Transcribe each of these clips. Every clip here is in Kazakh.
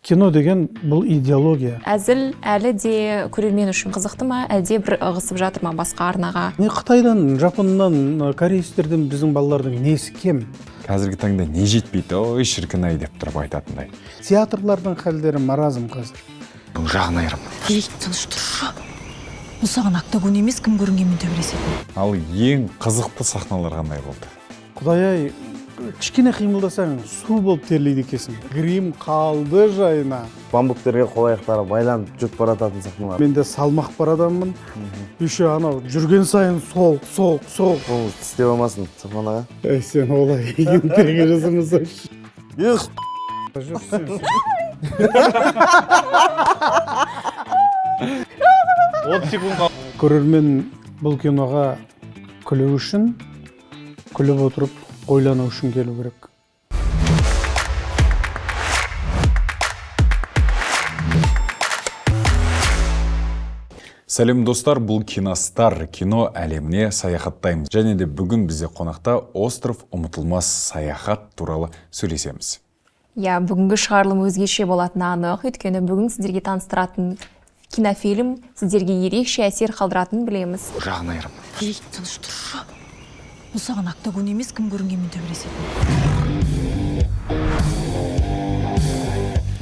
Кино деген бұл идеология. Әзіл әлі де көрермен үшін қызықты ма, әлде бір ығысып жатыр ма басқа арнаға? Қытайдан, Жапоннан, кореецтерден біздің балалардың несі кем? Қазіргі таңда не жетпейді, ой шіркін ай деп тұрып айтатындай. Театрлардың халдері маразм қазір. Бұл жағын айырым. Ей, тыныш тұршы. Бұл саған октагон емес, кім көрінгенмен төбелесетін. Ал ең қызықты сахналар қандай болды? Құдай-ай, кішкене қимылдасаң су болып терлейді екенсің. Грим қалды жайына. Бамбуктерге қол аяқтары байланып жүріп барататын сахналар. Мен де салмақ бар адаммын. Еще анау жүрген сайын соқ. Ол істеп алмасын, Сафон аға. Ей, сен олай еңбегі жасамасайшы. Ес! Көрермен бұл киноға күлу үшін, күліп отырып, ойлану үшін келу керек. Сәлем достар, бұл Киностар кино әлеміне саяхаттаймыз. Және де бүгін бізде қонақта остров ұмытылмас саяхат туралы сөйлесеміз. Я, бүгінгі шығарылым өзгеше болатыны анық, өйткені бүгін сіздерге таныстыратын кинофильм сіздерге ерекше әсер қалдыратынын білеміз. Жағын айырым. Ей, тыныш тұршы. Бұл саған октагон емес, кім көрінгенмен төбелесетін.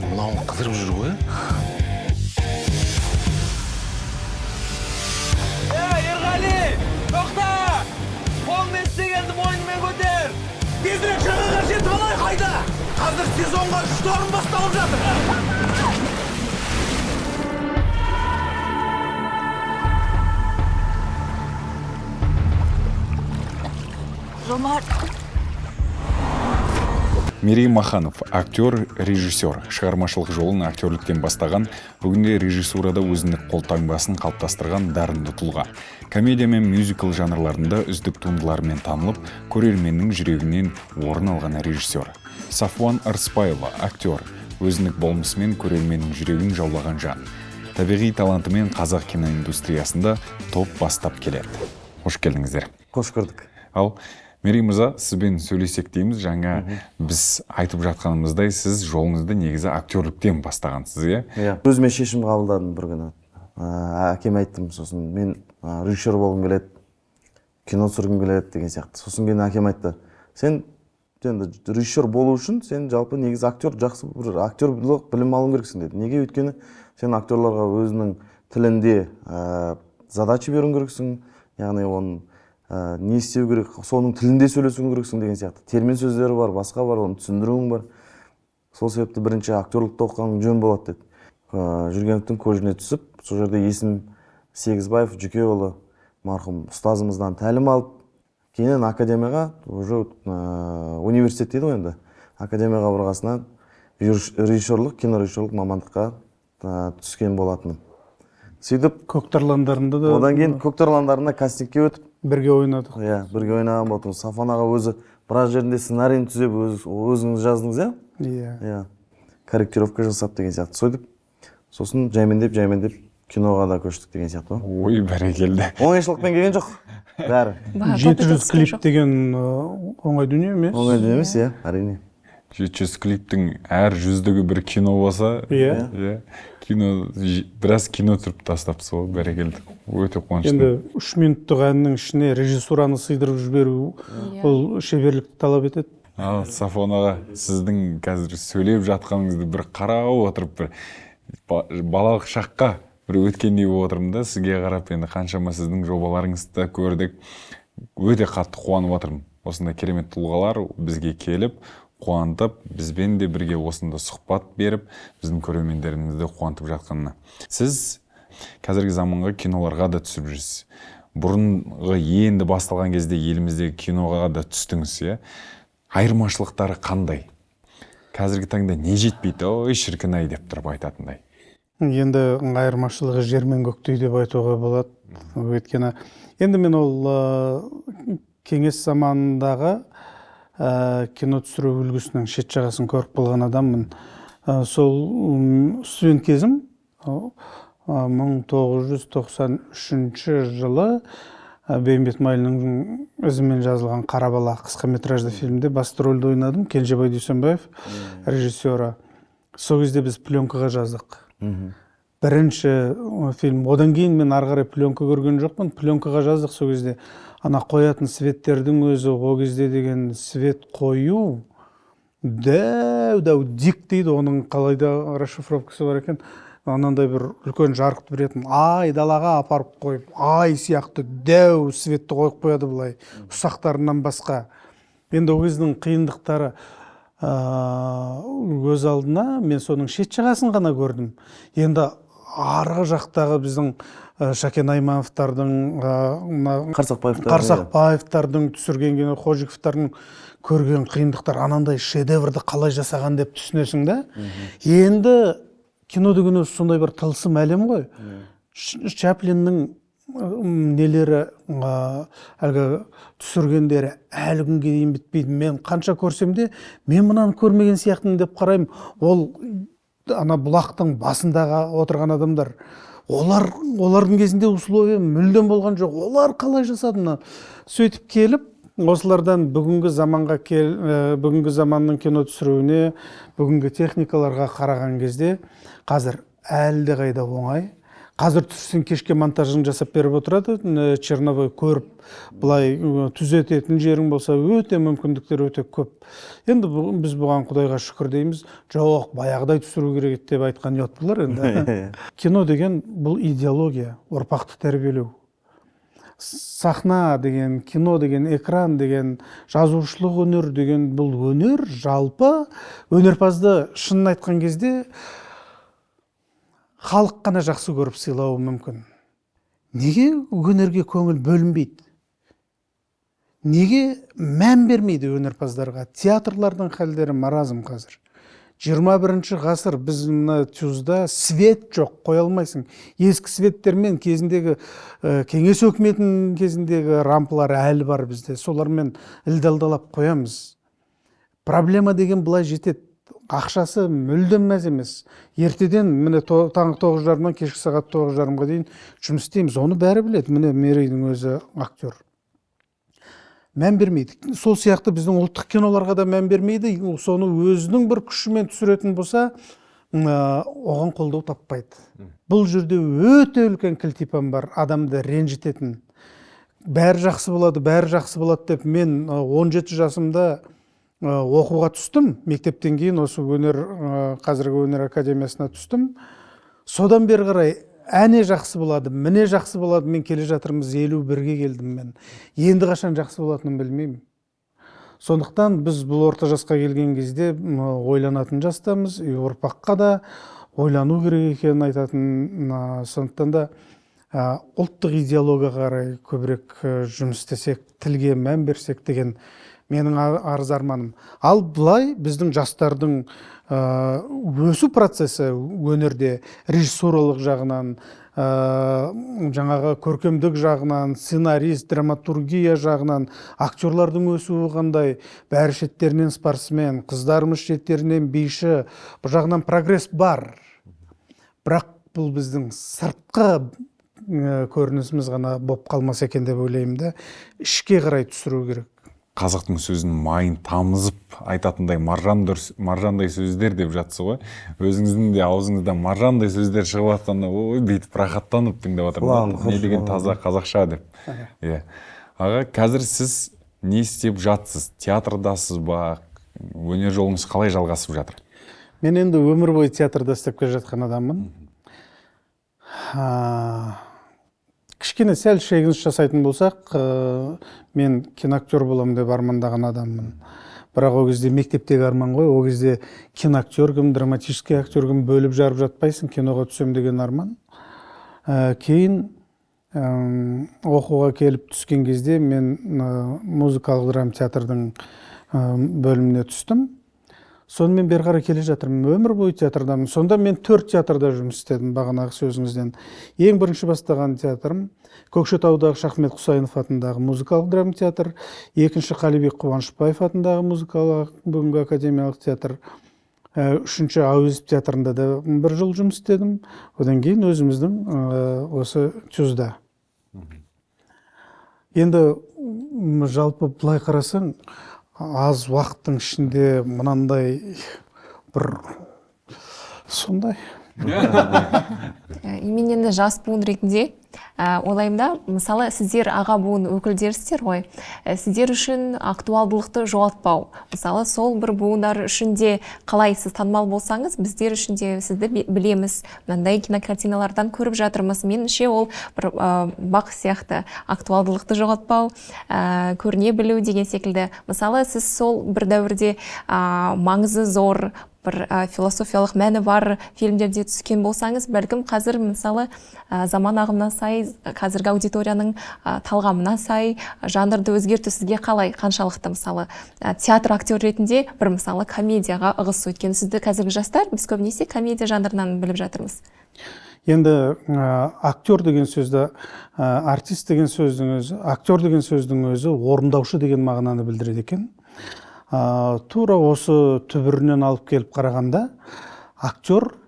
Мынауын қыдырып жүр ғой? Ерғали! Тоқта! Қолмен істегенді мойнымен көтер! Тезірек жағаға жетіп алай қайда! Қазір сезонға шторм басталып жатыр! Жомар, Мерей Маханов, актер, режиссер, шығармашылық жолын актерліктен бастаған, бүгінде режиссурада өзіндік қолтаңбасын қалыптастырған дарынды тұлға. Комедия мен мюзикл жанрларында үздік туындылармен танылып, көрерменнің жүрегінен орын алған режиссер. Сафуан Арыспайұлы, актер, өзіндік болмысымен көрерменнің жүрегін жаулаған жан. Табиғи талантымен қазақ киноиндустриясында топ бастап келеді. Қош келдіңіздер. Қош көрдік. Ал Мерей мырза, сізбен сөйлесек дейміз, жаңа біз айтып жатқанымыздай, сіз жолыңызды негізі актерліктен бастағансыз, иә? Өзіме шешім қабылдадым бір күні. Әкем айттым, сосын мен режиссер болғым келеді, кино түсіргім келеді деген сияқты. Сосын кейін әкем айтты, сен енді режиссер болу үшін сен жалпы негізі актер, жақсы бір актерлық білім алуың керексің деді. Неге? Өйткені сен актерларға өзінің тілінде задача беруің керексің, яғни оның не істеу керек, соның тілінде сөйлесуің керексің деген сияқты. Термин сөздері бар, басқа бар, оны түсіндіруің бар. Сол себепті бірінші актерлікті оқығаның жөн болады деді. Жүргеновтың колледжіне түсіп, сол жерде есім Сегізбаев Жүкеұлы марқұм ұстазымыздан тәлім алып, кейіннен академияға, уже университет дейді ғой енді, академияға барғасына режиссерлік, кинорежиссерлік мамандыққа түскен болатынмын. Сөйтіп, Көктарландарында да одан кейін Көктарландарында кастингке өтіп, бірге ойнадық. бірге ойнаған болдыңыз. Сафон аға өзі біраз жерінде сценарийін түзеп өзіңіз жаздыңыз, Иә. Корректировка жасап деген сияқты. Сөйтіп, сосын жаймендеп киноға да көштік деген сияқты. Ой, бәрекелді. Оңайшылықпен келген жоқ. Бәрі. 700 клип деген оңай дүние емес. Оңай дүние емес, әрине. 700 клиптің әр жүздігі бір кино болса, біраз кино түсіріп тастапсыз ғой, бәрекелді. Өте қуаныштымын. Енді 3 минуттық әннің ішіне режиссураны сыйдырып жіберу, ол шеберлікті талап етеді. Ал Сафон аға, сіздің қазір сөйлеп жатқаныңызды бір қарап отырып, бір балалық шаққа бір өткендей болып отырмын да, сізге қарап енді қаншама сіздің жобаларыңызды көрдік. Өте қатты қуанып отырмын. Осындай керемет тұлғалар бізге келіп, қуантып, бізбен де бірге осында сұхбат беріп, біздің көрермендерімізді қуантып жатқанына. Сіз қазіргі заманғы киноларға да түсіп жүрсіз. Бұрынғы енді басталған кезде еліміздегі киноға да түстіңіз, айырмашылықтары қандай? Қазіргі таңда не жетпейді, ой шіркін ай деп тұрып айтатындай. Енді айырмашылығы жер мен көктей деп айтуға болады. Өйткені енді мен ол кеңес заманындағы кино түсіру үлгісінің шет жағасын көріп болған адаммын. Сол студент кезім 1993 жылы Бейімбет Майлиннің өзімен жазылған «Қара бала» қысқа метражды фильмде басты рөлді ойнадым. Кенжебай Дүйсенбаев режиссері. сол кезде біз пленкаға жаздық. Бірінші фильм. Одан кейін мен ары қарай пленка көрген жоқпын. Пленкаға жаздық сол кезде. Ана қоятын светтердің өзі, ол кезде деген свет қою, дәу дик дейді, оның қалайда расшифровкасы бар екен. Анандай бір үлкен жарықты беретін, ай далаға апарып қойып, ай сияқты дәу светті қойып қояды бұлай, ұсақтарынан басқа. Енді ол кездің қиындықтары өз алдына мен соның шет жағасын ғана көрдім. Енді арғы жақтағы біздің Шакен Аймановтардың, Қарсақбаевтардың түсірген кино, Хожиковтардың көрген қиындықтар, анандай шедеврді қалай жасаған деп түсінесің да. Енді кино деген өзі сондай бір тылсым әлем ғой. Чаплиннің нелері, әлгі түсіргендері әлі күнге дейін бітпейді. Мен қанша көрсем де, мен мынаны көрмеген сияқтымын деп қараймын. Ол ана бұлақтың басындағы отырған адамдар, олардың кезінде условия мүлдем болған жоқ. Олар қалай жасады? Сөйтіп келіп, осылардан бүгінгі заманның кино түсіруіне, бүгінгі техникаларға қараған кезде қазір әлде қайда оңай. Қазір түсін кешке монтажын жасап беріп отырады. Черновой көріп, бұлай түзететін жерің болса, өте мүмкіндіктер өте көп. Енді біз бұған Құдайға шүкір дейміз. Жоқ, баяғыдай түсіру керек деп айтқан ұят болар енді. Кино деген бұл идеология, ұрпақты тәрбиелеу. Сахна деген, кино деген, экран деген, жазушылық өнер деген бұл өнер, жалпы өнерпазды шынын айтқан кезде халық қана жақсы көріп сыйлауы мүмкін. Неге өнерге көңіл бөлінбейді? Неге мән бермейді өнерпаздарға? Театрлардың халдері маразм қазір. 21 ғасыр біз мына Тюзда свет жоқ, қоя алмайсың. Ескі светтермен кезіндегі кеңес өкіметінің кезіндегі рампылар әлі бар бізде. Солармен ілдалдалап қоямыз. Проблема деген былай жетеді. Ақшасы мүлдем мәз емес. Ертеден міне таңғы 9:30-нан кешкі сағат 9:30-ға дейін жұмыс істейміз. Оны бәрі біледі. Міне Мерейдің өзі актер. Мән бермейді. Сол сияқты біздің ұлттық киноларға да мән бермейді. Соны өзінің бір күшімен түсіретін болса, оған қолдау таппайды. Бұл жерде өте үлкен кілтипан бар, адамды ренжітетін. Бәрі жақсы болады деп мен 17 жасымда оқуға түстім. Мектептен кейін осы қазіргі өнер академиясына түстім. Содан бері қарай әне жақсы болады, міне жақсы болады, мен келе жатырмыз 51-ге келдім мен. Енді қашан жақсы болатынын білмеймін. Сондықтан біз бұл орта жасқа келген кезде ойланатын жастамыз, ұрпаққа да ойлану керек екенін айтатын. Сондықтан да ұлттық идеологияға қарай көбірек жұмыс істесек, тілге мән берсек деген менің арыз арманым. Ал бұлай біздің жастардың өсу процесі өнерде режиссуралық жағынан, жаңағы көркемдік жағынан, сценарист, драматургия жағынан, актерлардың өсуі қандай, бәрі шеттерінен спортсмен, қыздарымыз шеттерінен биші, бұл жағынан прогресс бар. Бірақ бұл біздің сыртқы көрінісіміз ғана боп қалмас екен деп ойлаймын да, ішке қарай түсіру керек. Қазақтың сөзін майын тамызып айтатындай маржандай сөздер деп жатсы ғой. Өзіңіздің де аузыңыздан маржандай сөздер шығып жатқанда, ой, бүйтіп рахаттанып тыңдап жатырмын. Не деген таза қазақша деп. Аға, қазір сіз не істеп жатсыз? Театрдасыз ба? Өнер жолыңыз қалай жалғасып жатыр? Мен енді өмір бойы театрда істеп келе жатқан адаммын. Кішкене сәл шегініс жасайтын болсақ, мен киноактер боламын деп армандаған адаммын. Бірақ ол кезде мектептегі арман ғой, ол кезде киноактер кім, драматический актер кім бөліп жарып жатпайсың, киноға түсем деген арман. Кейін оқуға келіп түскен кезде мен музыкалық драма театрдың бөліміне түстім. Сонымен бері қарай келе жатырмын, өмір бойы театрдамын. Сонда мен 4 театрда жұмыс істедім, бағанағы сөзіңізден. Ең бірінші бастаған театрым Көкшетаудағы Шахмет Құсайынов атындағы музыкалық драма театр, екінші Қалибек Қуанышбаев атындағы музыкалық бүгінгі академиялық театр, үшінші Әуезов театрында да 1 жыл жұмыс істедім. Одан кейін өзіміздің осы Тюзда. Енді жалпы былай қарасаң, аз уақыттың ішінде мынандай бір сондай. Мен енді жас буын ретінде ойлаймын да, мысалы сіздер аға буын өкілдерісіздер ғой, сіздер үшін актуалдылықты жоғалтпау, мысалы сол бір буындар үшін де қалай сіз танымал болсаңыз, біздер үшін де сізді білеміз, мынандай кинокартиналардан көріп жатырмыз. Меніңше ол бір бақ сияқты актуалдылықты жоғалтпау, көріне білу деген секілді. Мысалы сіз сол бір дәуірде маңызы зор, бір философиялық мәні бар фильмдерде түскен болсаңыз, бәлкім қазір мысалы заман ағымына сай, қазіргі аудиторияның талғамына сай жанрды өзгерту сізге қалай, қаншалықты мысалы театр актер ретінде бір мысалы комедияға ығысу, өйткені сізді қазіргі жастар біз көбінесе комедия жанрынан біліп жатырмыз. Енді актер деген сөзді, артист деген сөздің өзі, актер деген сөздің өзі орындаушы деген мағынаны білдіреді екен. Тура осы түбірінен алып келіп қарағанда, актер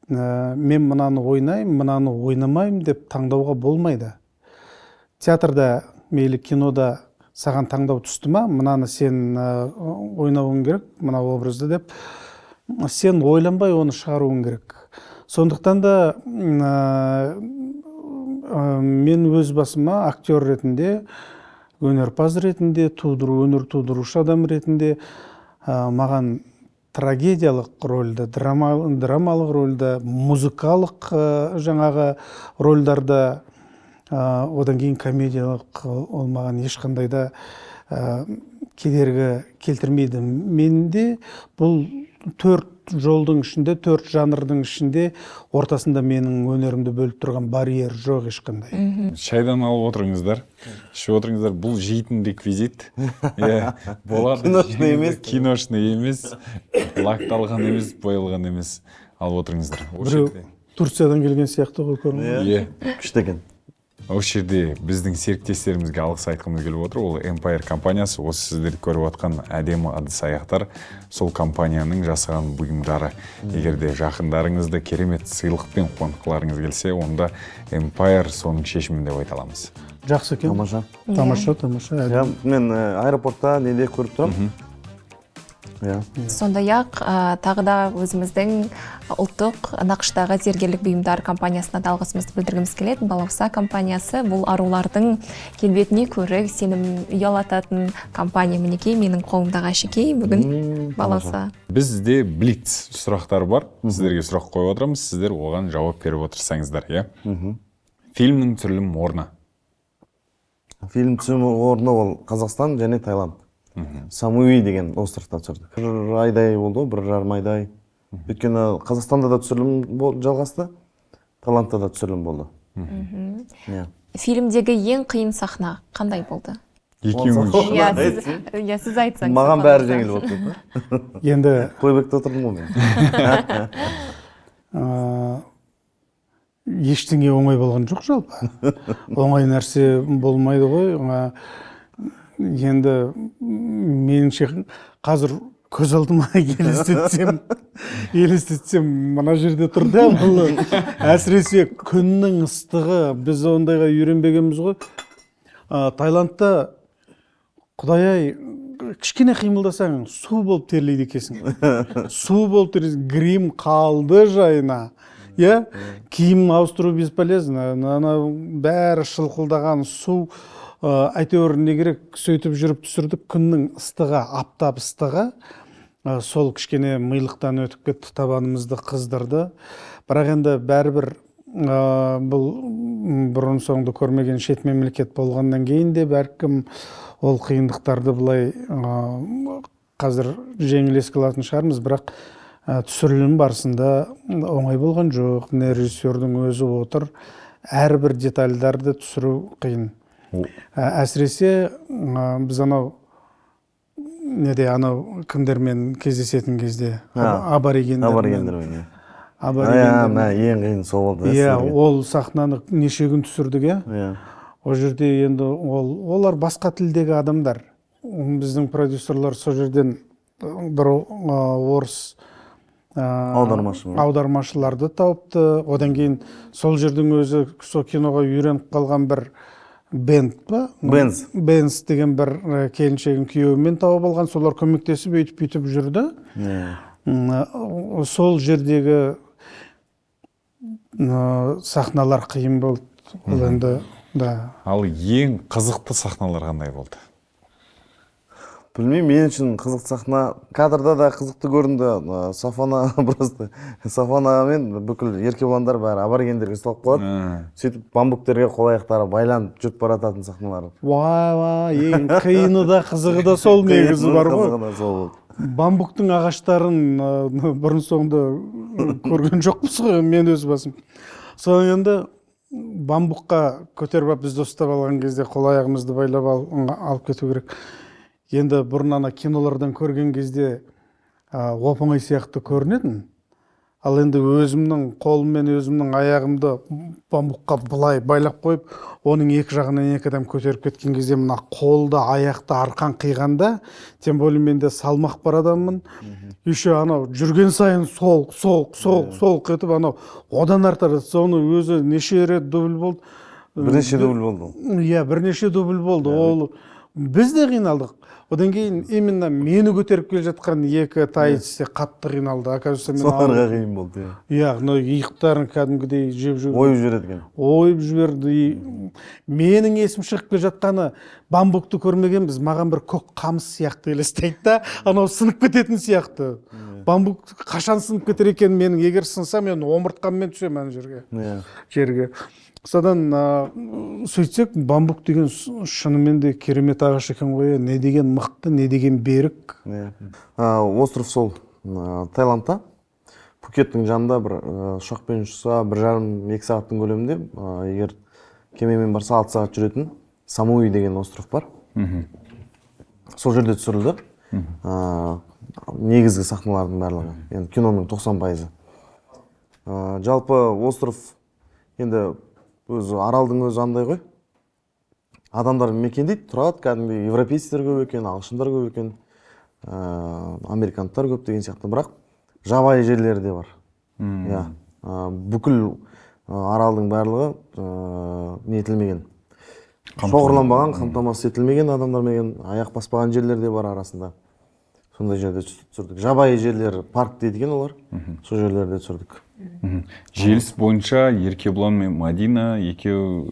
мен мынаны ойнаймын, мынаны ойнамаймын деп таңдауға болмайды. Театрда, мейлі кинода саған таңдау түсті ма, мынаны сен ойнауың керек, мына образды деп, сен ойланбай оны шығаруың керек. Сондықтан да мен өз басыма актер ретінде, өнерпаз ретінде, өнер тудырушы адам ретінде маған трагедиялық рөлді, драмалық рөлді, музыкалық жаңағы рөлдерді, одан кейін комедиялық ол маған ешқандай да кедергі келтірмейді. Менде бұл 4 жолдың ішінде, 4 жанрдың ішінде ортасында менің өнерімді бөліп тұрған барьер жоқ ешқандай. Шайдан алып отырыңыздар. Ішіп отырыңыздар. Бұл жейтін реквизит. Болады. Киношный емес, лакталған емес, боялған емес. Алып отырыңыздар. Біреу Турциядан келген сияқты ғой көрінеді. Күшті екен. Осы жерде біздің серіктестерімізге алғыс айтқымыз келіп отыр. Ол Empire компаниясы. Осы сіздер көріп отқан әдемі ыдыс-аяқтар сол компанияның жасаған бұйымдары. Егер де жақындарыңызды керемет сыйлықпен қуантқыларыңыз келсе, онда Empire соның шешімін деп айта аламыз. Жақсы екен. Тамаша. Мен аэропортта неде көріп тұрмын. Сондай-ақ тағы да өзіміздің ұлттық нақыштағы зергерлік бұйымдар компаниясына да алғысымызды білдіргіміз келеді. Балауса компаниясы бұл арулардың келбетіне көрік, сенім ұялататын компания. Мінекей, менің қолымдағы әшекей бүгін Балауса. Бізде блиц сұрақтар бар. Сіздерге сұрақ қойып отырамыз. Сіздер оған жауап беріп отырсаңыздар, иә? Фильмнің түсірілім орны. Фильм түсірілім орны ол Қазақстан және Таиланд. Самуи деген островта түсірдік. Бір айдай болды, 1,5 айдай. Өйткені Қазақстанда да түсірілім жалғасты, Таиландта да түсірілім болды. Фильмдегі ең қиын сахна қандай болды? Сіз айтсаңыз. Маған бәрі жеңіл болды. Енді Қойбекте отырдым ғой мен. Ештеңе оңай болған жоқ жалпы. Оңай нәрсе болмайды ғой. Енді меніңше қазір көз алдыма елестетсем мына жерде тұр да, әсіресе күннің ыстығы, біз ондайға үйренбегенбіз ғой. Таиландта құдай-ай, кішкене қимылдасаң су болып терлейді екенсің. Су болып терлейді, грим қалды жайына. Киім ауыстыру бесполезно, бәрі шылқылдаған су. Әйтеуір не керек, сөйтіп жүріп түсірдік, күннің ыстығы, аптап ыстығы, сол кішкене милықтан өтіп кетті, табанымызды қыздырды. Бірақ енді бәрібір бұл бұрын соңды көрмеген шет мемлекет болғаннан кейін де бәлкім ол қиындықтарды былай қазір жеңіл еске алатын шығармыз, бірақ түсірілім барысында оңай болған жоқ. Режиссердің өзі отыр, әрбір детальдарды түсіру қиын. Әсіресе біз анау кімдермен кездесетін кезде аборигендермен. Ең қиын сол болды. Ол сахнаны неше күн түсірдік, ол жерде енді олар басқа тілдегі адамдар. Біздің продюсерлар сол жерден бір орыс аудармашыларды тауыпты. Одан кейін сол жердің өзі сол киноға үйреніп қалған бір Бенз деген бір келіншегін күйеуімен тауып алған, солар көмектесіп өйтіп жүрді. сол жердегі сахналар қиын болды. Ол енді да. Ал ең қызықты сахналар қандай болды? Білмеймін, мен үшін қызықты сахна кадрда да қызықты көрінді. Сафона просто Сафонамен бүкіл еркебұландар бәрі аборигендерге ұсталып қалады. Сөйтіп бамбуктерге қол аяқтары байланып жүріп барататын сахналар. Вай, ең қиыны да қызығы да сол негізі бар ғой. Қызығы да сол болды. Бамбуктың ағаштарын бұрын соңды көрген жоқпыз ғой, мен өз басым. Содан енді бамбукқа көтеріп алып бізді ұстап алған кезде қол аяғымызды байлап алып кету керек. Енді бұрын ана кинолардан көрген кезде оп-оңай сияқты көрінетін. Ал енді өзімнің қолым мен өзімнің аяғымды бамбукқа былай байлап қойып, оның екі жағынан екі адам көтеріп кеткен кезде мына қолды, аяқты арқан қиғанда, тем более мен де салмақ бар адаммын. Еще анау жүрген сайын сол кетіп, анау одан артар. Соны өзі неше рет дубль болды. Бірнеше дубль болды. Иә, бірнеше дубль болды. Ол біз де қиналдық. Одан кейін именно мені көтеріп келе жатқан екі тайцы қатты қиналды. Оказывается, мен соларға қиын болды. Иә, иықтарын кәдімгідей жеп жүрді. Ойып жібереді екен. Ойып жіберді. Менің есім шығып келе жатқаны бамбукты көрмегенбіз. Маған бір көк қамыс сияқты елестейді да, анау сынып кететін сияқты. Бамбук қашан сынып кетер екен, менің егер сынса, мен омыртқаммен түсемін ана жерге. Содан сөйтсек, бамбук деген шынымен де керемет ағаш екен ғой. Не деген мықты, не деген берік. Остров сол Таиландта, Пхукеттің жанында бір ұшақпен ұшса 1,5-2 сағаттың көлемінде, егер кемемен барса 6 сағат жүретін Самуи деген остров бар. Сол жерде түсірілді. Негізгі сахналардың барлығы, енді киноның 90%. Жалпы остров енді өзі аралдың өзі андай ғой. Адамдар мекендейді, тұрады, кәдімгі европейцтер көп екен, ағылшындар көп екен, американдықтар көп деген сияқты, бірақ жабайы жерлері де бар. Бүкіл аралдың барлығы нетілмеген. Шоғырланбаған, қамтамасыз етілмеген адамдармен аяқ баспаған жерлер де бар арасында. Сондай жерде түсірдік. Жабайы жерлер, парк дейді екен олар. Сол жерлерде түсірдік. Желіс бойынша Еркебұлан мен Мадина екеу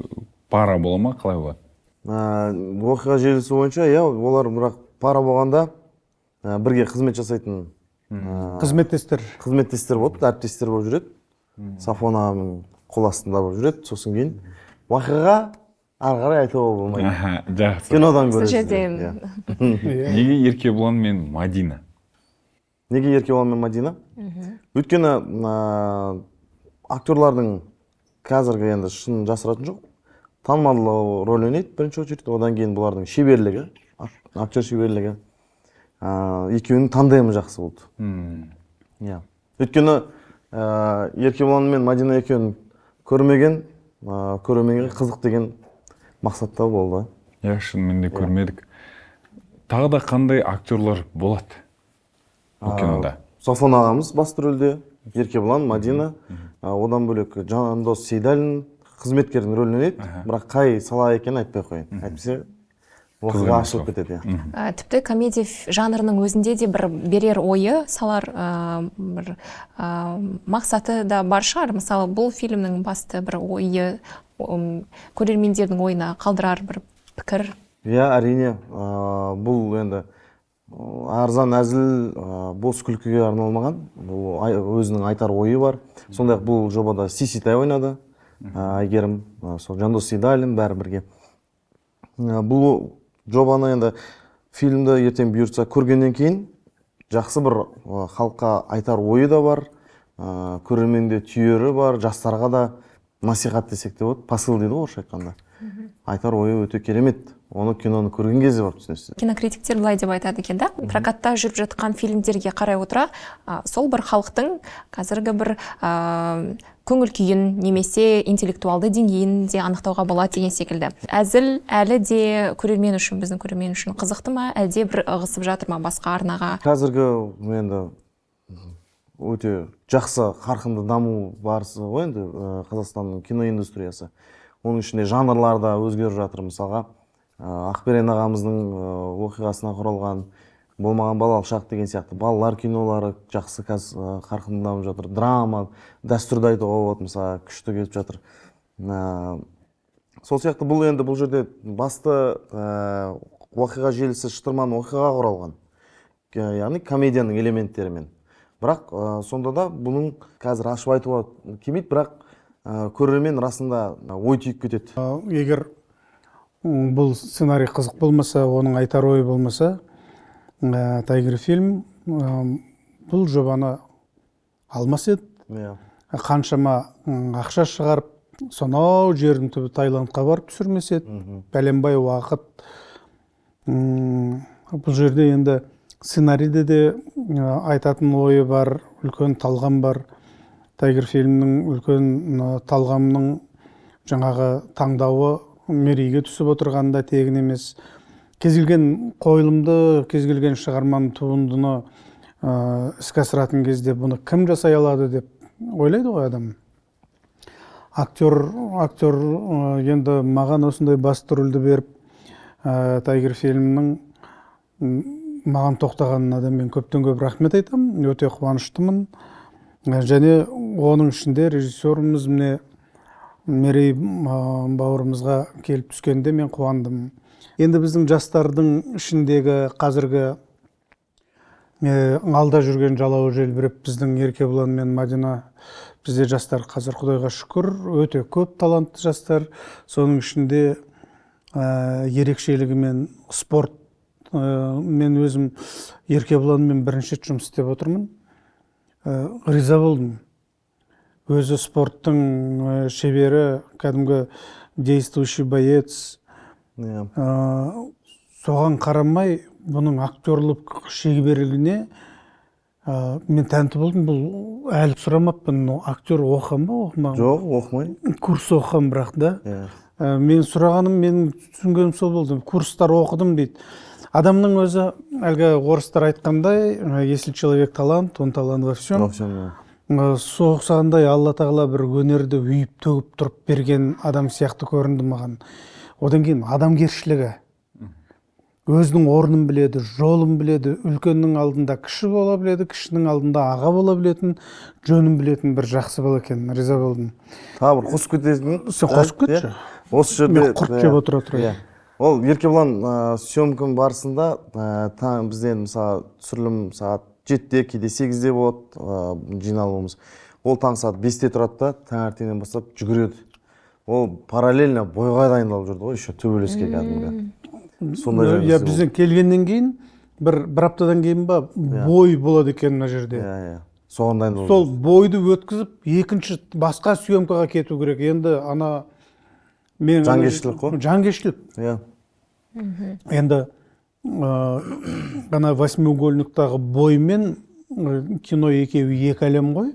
пара бола ма, қалай болады? Оқиға желісі бойынша, олар бірақ пара болғанда бірге қызмет жасайтын қызметтестер болды, әріптестер болып жүреді. Сафонаның қол астында болып жүреді. Сосын кейін уақиға ары қарай айтуға болмайды. Жақсы. Кинодан көресіздер. Неге Еркебұлан мен Мадина? Неге Еркебұлан мен Мадина? Өйткені актерлардың қазіргі енді шын жасыратын жоқ. Танымал рөл ойнайды бірінші очередь, одан кейін бұлардың шеберлігі, актер шеберлігі, екеуінің тандемі жақсы болды. Өйткені Еркебұлан мен Мадина екеуін көрерменге қызық деген мақсатта болды. Шынымен де көрмедік. Тағы да қандай актерлар болады бұл кинода? Сафон ағамыз басты рөлде, Еркебұлан, Мадина, одан бөлек Жандос Сейдалин қызметкердің рөлін ойнайды, бірақ қай сала екенін айтпай қояйын. Әйтпесе оқиға ашылып кетеді. Тіпті комедия жанрының өзінде де бір берер ойы, салар бір мақсаты да бар шығар. Мысалы, бұл фильмнің басты бір ойы, көрермендердің ойына қалдырар бір пікір. Әрине, бұл енді арзан әзіл, бос күлкіге арналмаған. Бұл өзінің айтар ойы бар. Сондай бұл жобада Сиситай ойнады, Айгерім, Жандос Сейдалин бәрі бірге. Бұл жобаны енді фильмді ертең бұйыртса көргеннен кейін жақсы бір халыққа айтар ойы да бар, көрерменде түйері бар, жастарға да насихат десек те болады, посыл дейді орысша айтқанда. Айтар ойы өте керемет. Оны киноны көрген кезде барып түсінесіз. Кинокритиктер былай деп айтады екен да, прокатта жүріп жатқан фильмдерге қарай отыра, сол бір халықтың қазіргі бір көңіл күйін немесе интеллектуалды деңгейін де анықтауға болады деген секілді. Әзіл әлі де көрермен үшін, біздің көрермен үшін қызықты ма, әлде бір ығысып жатыр ма басқа арнаға? Қазіргі енді өте жақсы қарқынды даму барысы ғой енді Қазақстанның киноиндустриясы. Оның ішінде жанрлар да өзгеріп жатыр. Мысалға, Ақберен ағамыздың оқиғасына құралған болмаған балалық шақ деген сияқты балалар кинолары жақсы қазір қарқынды дамып жатыр. Драма, дәстүрді айтуға болады, мысалы, күшті кетіп жатыр. Сол сияқты бұл жерде басты оқиға желісі шытырман оқиғаға құралған. Яғни комедияның элементтерімен. Бірақ сонда да бұның қазір ашып айтуға келмейді, бірақ көрермен расында ой түйіп кетеді. Егер бұл сценарий қызық болмаса, оның айтар ойы болмаса, Тайгер фильм бұл жобаны алмас еді. Қаншама ақша шығарып, сонау жердің түбі Таиландқа барып түсірмес еді. Бәленбай уақыт. Бұл жерде енді сценарийде де айтатын ойы бар, үлкен талғам бар. Тайгер фильмнің үлкен талғамның жаңағы таңдауы мерейге түсіп отырғанда тегін емес. Кез келген қойылымды, кез келген шығарманы, туындыны іске асыратын кезде бұны кім жасай алады деп ойлайды ғой адам. Актер енді маған осындай басты рөлді беріп, Тайгер фильмнің маған тоқтағанына да мен көптен көп рахмет айтам, өте қуаныштымын. Және оның ішінде режиссеріміз міне Мерей бауырымызға келіп түскенде мен қуандым. Енді біздің жастардың ішіндегі қазіргі алда жүрген жалауы желбіреп біздің Еркебұлан мен Мадина, бізде жастар қазір Құдайға шүкір, өте көп талантты жастар. Соның ішінде ерекшелігімен спорт, мен өзім Еркебұланмен бірінші жұмыс істеп отырмын. Риза болдым. Өзі спорттың шебері, кәдімгі действующий боец. Соған қарамай, бұның актерлік шеберлігіне мен тәнті болдым. Бұл әлі сұрамаппын, актер оқыған ба, оқымаған? Жоқ, оқымай. Курс оқыған бірақ да. Мен сұрағаным, мен түсінгенім сол болды. Курстар оқыдым дейді. Адамның өзі, әлгі орыстар айтқандай, если человек талант, он талант во всем. Соғысағандай Алла тағала бір өнерді үйіп төгіп тұрып берген адам сияқты көрінді маған. Одан кейін адамгершілігі. Өзінің орнын біледі, жолын біледі, үлкеннің алдында кіші бола біледі, кішінің алдында аға бола білетін, жөнін білетін бір жақсы бала екен. Риза болдым. Тағы бір қосып кетесің? Сен қосып кетші. Осы жерде мен құрт жеп отыра. Ол Еркебұлан съемканың барысында бізден мысалы түсірілім сағат 7-де, кейде 8-де болады жиналуымыз. Ол таң сағат 5-те тұрады да, таңертеңнен бастап жүгіреді. Ол параллельно бойға дайындалып жүрді ғой, еще төбелеске кәдімгі. Сондай жерде. Бізден келгеннен кейін, бір аптадан кейін ба, бой болады екен мына жерде. Соған дайындалып. Сол бойды өткізіп, екінші басқа съемкаға кету керек. Енді ана жангершілік қой? Жангершілік. Енді ғана восьмиугольниктағы бой мен кино екеуі екі әлем ғой.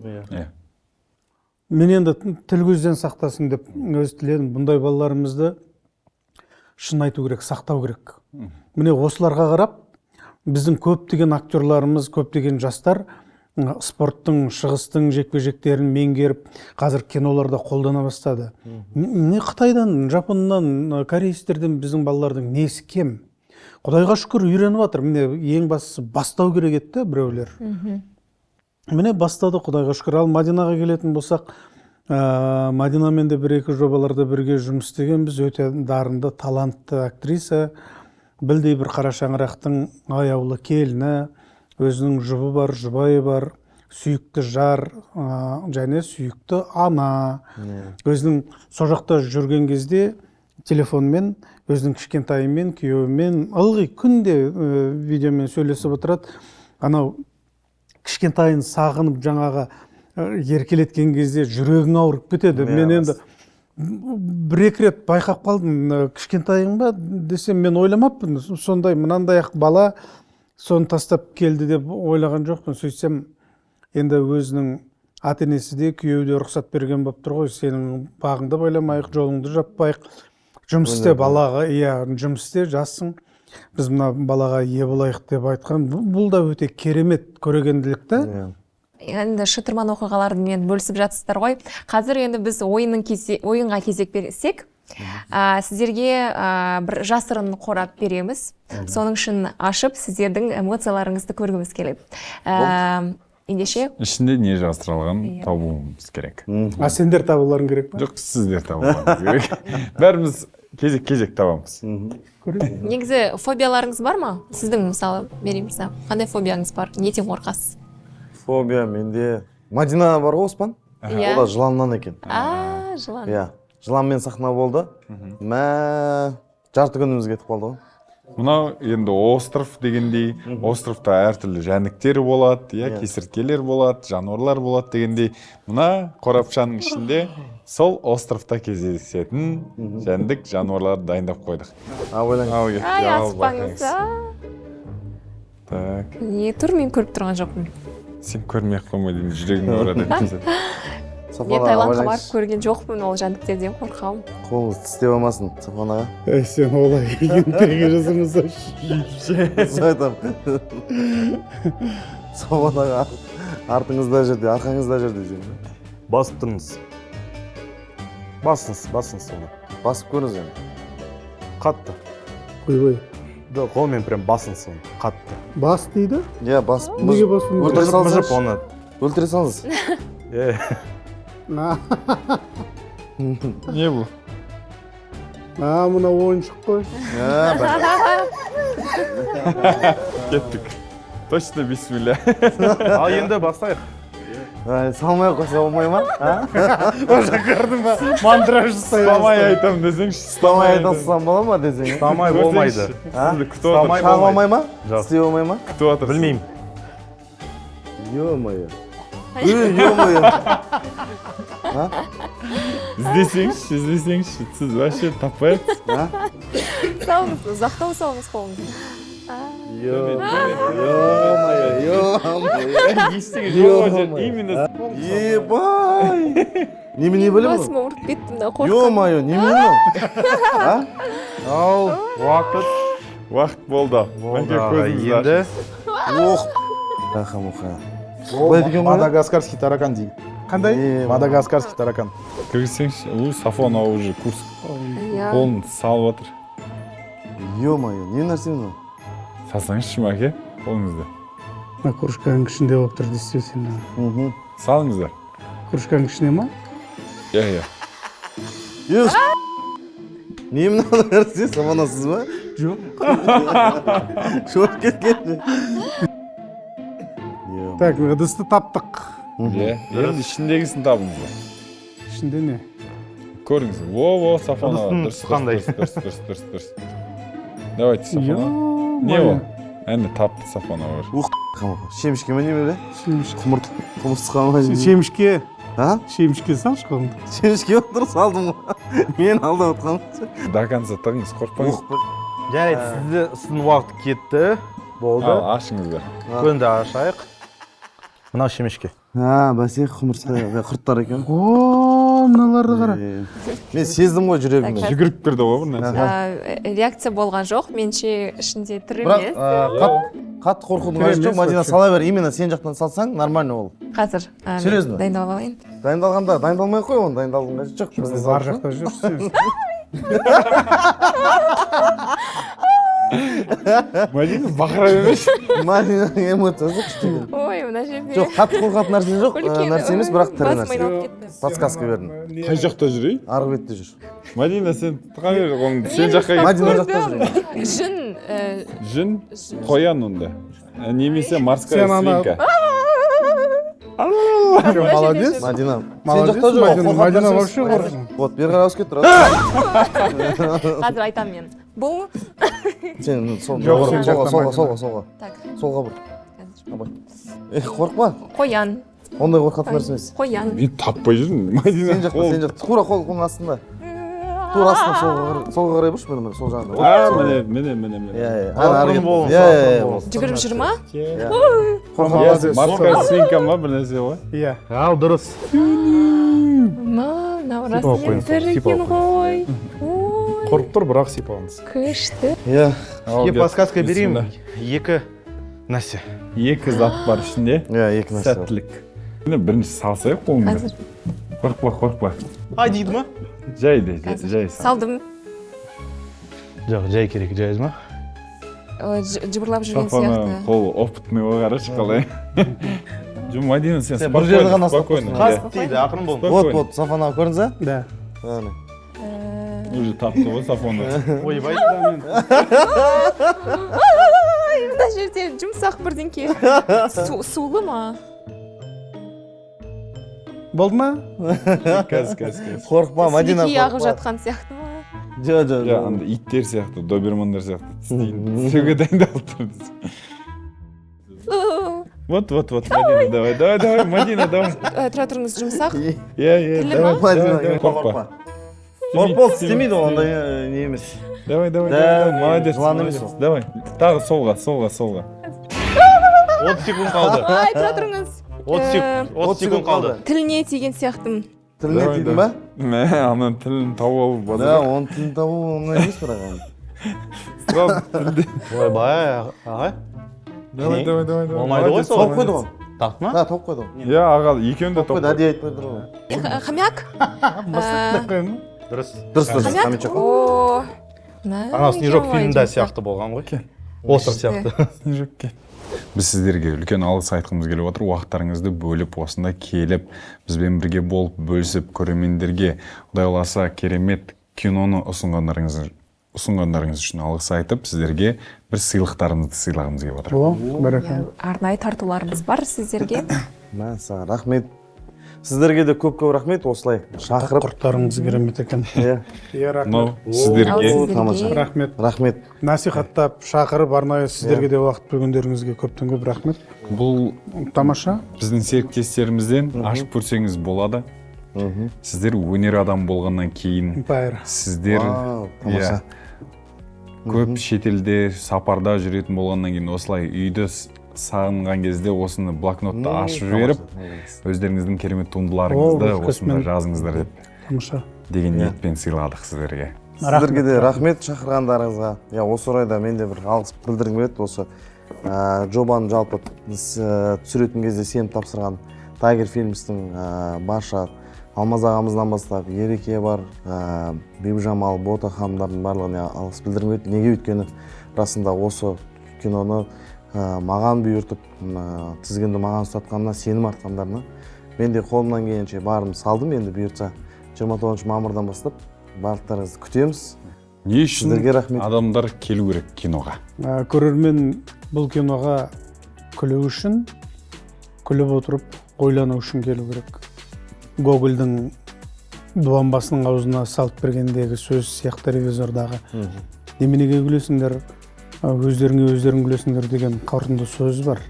Мен енді тіл көзден сақтасын деп өз тіледім. Бұндай балаларымызды шын айту керек, сақтау керек. Міне осыларға қарап, біздің көптеген актерларымыз, көптеген жастар спорттың, шығыстың жекпе-жектерін меңгеріп, қазір киноларда қолдана бастады. Не Қытайдан, Жапоннан, корейстерден біздің балалардың несі кем? Құдайға шүкір үйреніп жатыр. Міне ең бастысы бастау керек еді біреулер. Міне бастады, Құдайға шүкір. Ал Мадинаға келетін болсақ, Мадинамен де бір-екі жобаларда бірге жұмыс істегенбіз. Өте дарынды, талантты актриса. Білдей бір қара шаңырақтың аяулы келіні, өзінің жұбы бар, жұбайы бар, сүйікті жар, және сүйікті ана. Өзінің сол жақта жүрген кезде телефонмен, өзінің кішкентайымен, күйеуімен ылғи күнде видеомен сөйлесіп отырады. Анау кішкентайын сағынып жаңағы еркелеткен кезде жүрегің ауырып кетеді. Мен енді бір-екі рет байқап қалдым, кішкентайың ба десем, мен ойламаппын. Сондай мынандай бала соны тастап келді деп ойлаған жоқпын. Сөйтсем, енді өзінің ата-енесі де күйеуі де рұқсат берген болып тұр ғой, сенің бағыңды байламайық, жолыңды жаппайық, жұмыс істе балаға, жұмыс істе, жассың, біз мына балаға ие болайық деп айтқан. Бұл да өте керемет көрегенділікті. Енді шытырман оқиғаларымен бөлісіп жатсыздар ғой. Қазір енді біз ойынға кезек берсек, Сіздерге бір жасырын қорап береміз. Соның үшін ашып, сіздердің эмоцияларыңызды көргіміз келеді. Ендеше? Ішінде не жасырылған табуымыз керек. А сендер табуларың керек па? Жоқ, сіздер табуыңыз керек. Бәріміз кезек табамыз. Негізі фобияларыңыз бар ма? Сіздің мысалы, берейін мысалы, қандай фобияңыз бар? Неден қорқасыз? Фобия менде Мадина бар ғой, Оспан? Иә. Ол да жыланнан екен. Жылан. Иә. Жыланмен сахна болды. Жарты күніміз кетіп қалды ғой. Мынау енді остров дегендей, островта әртүрлі жәндіктер болады, кесірткелер болады, жануарлар болады дегендей. Мына қорапшаның ішінде сол островта кездесетін жәндік жануарларды дайындап қойдық. Аспаңыз. Так. Не тұр, мен көріп тұрған жоқпын. Сен көрмей-ақ қоймай деймін, жүрегің ауырады. Мен Таиландқа барып көрген жоқпын, ол жәндіктерден қорқамын. Қолыңыз тістеп алмасын, Сафон аға. Сен олай егіндегі жасымызда Айтам. Сафон аға, артыңызда жерде, арқаңызда жерде. Басып тұрыңыз. Басыңыз соны. Басып көріңіз енді. Қатты. Қой. Қолмен прям басыңыз соны. Қатты. Бас дейді? Иә, басып. Неге басып? Өлтіре салыңыз. Мүжіп оны. Өлтіре салыңыз. Не бұл? Мына ойыншық қой. Кеттік. Точно бисмилля. Ал енді бастайық. Салмай қойса болмай ма? Ожа көрдің ба? Мандраж Стамай айтам десеңші. Стамай айтасам бола ма десең? Стамай болмайды. Сізді күтіп отыр. Шағым алмай ма? Жоқ. Істей болмай ма? Күтіп отыр. Білмеймін. Ё-моё. Ё-моё. Іздесеңші. Сіз вообще таппай жатсыз. Салыңыз, ұзақтау салыңыз қолыңызды. Ештеңе жоқ. Именно. Ебай. Немене білем Басым ғой? ауырып кетті, мына қорқам. Ё-моё, немене ол? Ал, Уақыт болды. Мәке көзіңізді енді Ох. Раха-муха. Былай деген ғой? Мадагаскарский таракан дейді. Қандай? Мадагаскарский таракан. кіргізсеңші. Сафонова уже курс қолын салып отыр. Ё-моё, не нәрсе мынау? Салсаңызшы Мәке қолыңызды. Мына кружканың ішінде болып тұр дейсіз сен. Салыңыздар. Кружканың ішіне ма? Иә. Еш. Не мынау нәрсе? Сабанасыз ба? Жоқ. Шоқ кеткен. Так, ыдысты таптық. Иә. Енді ішіндегісін табыңыздар. Ішінде не? Көріңіз. Во, Сафонова. Ыдыстың қандай? Дұрыс. Давайте, Сафонова. Не ол? Әне тапты Сафонова. Шемішке ме не біле? Шемішке. Құмыртысқа ма? Шемішке. Шемішке салшы қолыңды. Шемішке отыр салдым ғой. Мен алда отқам. До конца тығыңыз, қорқпаңыз. Жарайды, сіздің уақыт кетті. Болды. Ал, ашыңыздар. Көнді ашайық. Мынау шемешке. Бәсе құмыртқа құрттар екен. Мыналарды қара. Мен сездім ғой жүрегімді. Жүгіріп кірді ғой бір нәрсе. Реакция болған жоқ, менше ішінде тірі Бірақ емес. қатты қорқудың қажеті жоқ. Мадина сала бер, именно сен жақтан салсаң нормально ол. Қазір Серьезно? дайындалып алайын. Дайындалғанда дайындалмай қой оны, дайындалдың қажеті жоқ. Бізде Бар жақта жүрсің. Мадина бақыра емес. Мадинаның эмоциясы күшті. Ой, мына жерде. Жоқ, қатты қорқатын нәрсе жоқ, нәрсе емес, бірақ тірі Басым нәрсе. айналып кетті. Подсказка бердім. Қай жақта жүрей? Арғы бетте жүр. Мадина, сен тұға бер қолыңды. Сен жаққа кет. Мадина жақта жүр. Жүн қоян онда. Немесе морская Сен ана- свинка. Молодец. Мадина. Сен Молодец, жақта жүр. Мадина. қорқатын Мадина нәрсе вообще емес. қорқын. Вот, бері қарай ауысып кетті. Қазір айтамын мен. Бұл Сен солға, сен жақта солға. так, Солға бұр. қазір. Қорқпа. Қоян. Ондай қорқатын нәрсе емес. Қоян. Мен таппай жүрмін. Мадина Сен жақта. Тура қолың астында. Тура астына солға қарай бұршы, мені сол жағында. Міне. Жүгіріп жүр ма? Морская свинка ма бір нәрсе ғой? Иә. Ал, дұрыс. Мынау расымен тірі екен ғой. Ой, Қорқып тұр, бірақ сипамыз. күшті. Сізге подсказка берейін. Екі нәрсе. Екі зат бар ішінде. Екі нәрсе бар. Сәттілік. Міне бірінші салсайық қолыңды. Қазір Қорықпа. Ай дейді ма? Жай сал. салдым. Жоқ, жай керек, жайыз ма? Жыбырлап жүрген Сафана сияқты. қол опытный қарашы қалай. Жоқ, Мадина сен Сен бір жерде ғана спокойно. ұстап Дейді, ақырын бол. Вот, Сафан аға көрдіңіз, Да. Әне. Уже тапты ғой Сафона. Ойбай. Мына жерде жұмсақ бірдеңке. Сулы ма? Болды ма? Қазір. Қорықпа, Мадина Сілекей ағып қорықпа. жатқан сияқты ма? Жоқ. Анда иттер сияқты, добермандар сияқты тістейін. Сөге дайындалып тұр. Вот, Мадина, давай, Мадина, давай. Тұра тұрыңыз, жұмсақ. Иә, Тілі давай. ма? Мадина, Қорықпа. Қорықпа, істемейді ондай не емес. Давай, Да, молодец. жылан емес молодец. ол. Давай, тағы солға. 30 секунд қалды. Ай, тұра тұрыңыз. 30 секунд қалды. Тіліне тиген сияқтымын. Тіліне тидің ба? Мә, ана тілін тауып алып Да, базар. оның тілін табу оңай емес бірақ. Сразу тілді. Ойбай, ағай. Давай. Болмайды ғой сол. Тауып қойды ғой. Тақты ма? Да, тауып қойды ғой. Иә, аға, екеуін де Тауып қойды, тауып. әдейі айтпай тұр ғой. Хомяк? Дұрыс. Дұрыс, Хомяк? қамет жоқ. О, Ана снежок фильмда сияқты болған ғой. Остров сияқты. Снежок. Біз сіздерге үлкен алғыс айтқымыз келіп отыр. Уақыттарыңызды бөліп, осында келіп, бізбен бірге болып, бөлісіп, көрермендерге Құдай қаласа керемет киноны ұсынғандарыңыз үшін алғыс айтып, сіздерге бір сыйлықтарымызды сыйлағымыз келіп отыр. О, бәрекелді. арнайы тартуларымыз бар сіздерге. Мә, саған рахмет. Сіздерге де көп рахмет, осылай шақырып. Құрттарыңыз керемет екен. Иә, Иә, рахмет. Мынау сіздерге тамаша. Рахмет. Рахмет. Насихаттап, шақырып, арнайы сіздерге де уақыт бөлгендеріңізге көптен көп рахмет. бұл Тамаша. біздің серіктестерімізден ашып көрсеңіз болады. Сіздер өнер адам болғаннан кейін Байыр. сіздер Вау, тамаша. көп шетелде сапарда жүретін болғаннан кейін осылай үйді сағынған кезде осыны блокнотты ашып жіберіп, өздеріңіздің керемет туындыларыңызды О, осында рахмет. жазыңыздар деп Тамаша. деген ниетпен сыйладық сіздерге. Сіздерге де рахмет шақырғандарыңызға. Я, осы орайда мен де бір алғыс білдіргім келеді. Осы жобаны жалпы түсіретін кезде сеніп тапсырған Тайгер Фильмстің барша Алмаз ағамыздан бастап Ереке бар, Бибіжамал, Бота ханымдардың барлығына алғыс білдіргім келеді. Неге өйткені расында осы киноны маған бұйыртып, тізгінді маған ұстатқанына сенім артқандарына мен де қолымнан келгенше барым салдым. Енді бұйыртса 29 мамырдан бастап барлықтарыңызды күтеміз. Не үшін Сіздерге рахмет. адамдар келу керек киноға? Көрермен бұл киноға күлу үшін, күліп отырып, ойлану үшін келу керек. Гогольдің дуанбасының аузына салып бергендегі сөз сияқты ревизордағы. Неменеге күлесіңдер, өздерің күлесіңдер деген қорытынды сөз бар.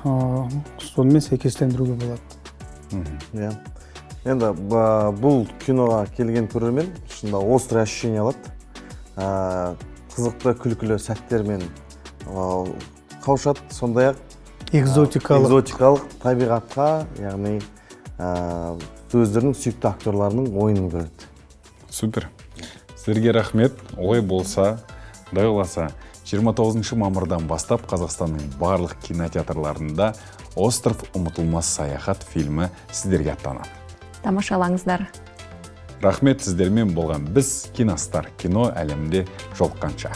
Сонымен сәйкестендіруге болады. Иә. Енді бұл киноға келген көрермен шынында острый ощущение алады. Қызықты күлкілі сәттермен қаушады, сондай-ақ экзотикалық табиғатқа, яғни өздерінің сүйікті актерларының ойынын көреді. Супер. Сіздерге рахмет. Олай болса, Құдай қаласа 29 мамырдан бастап Қазақстанның барлық кинотеатрларында «Остров ұмытылмас саяхат» фильмі сіздерге аттанады. Тамашалаңыздар. Рахмет, сіздермен болған біз киностар кино әлемінде жолыққанша.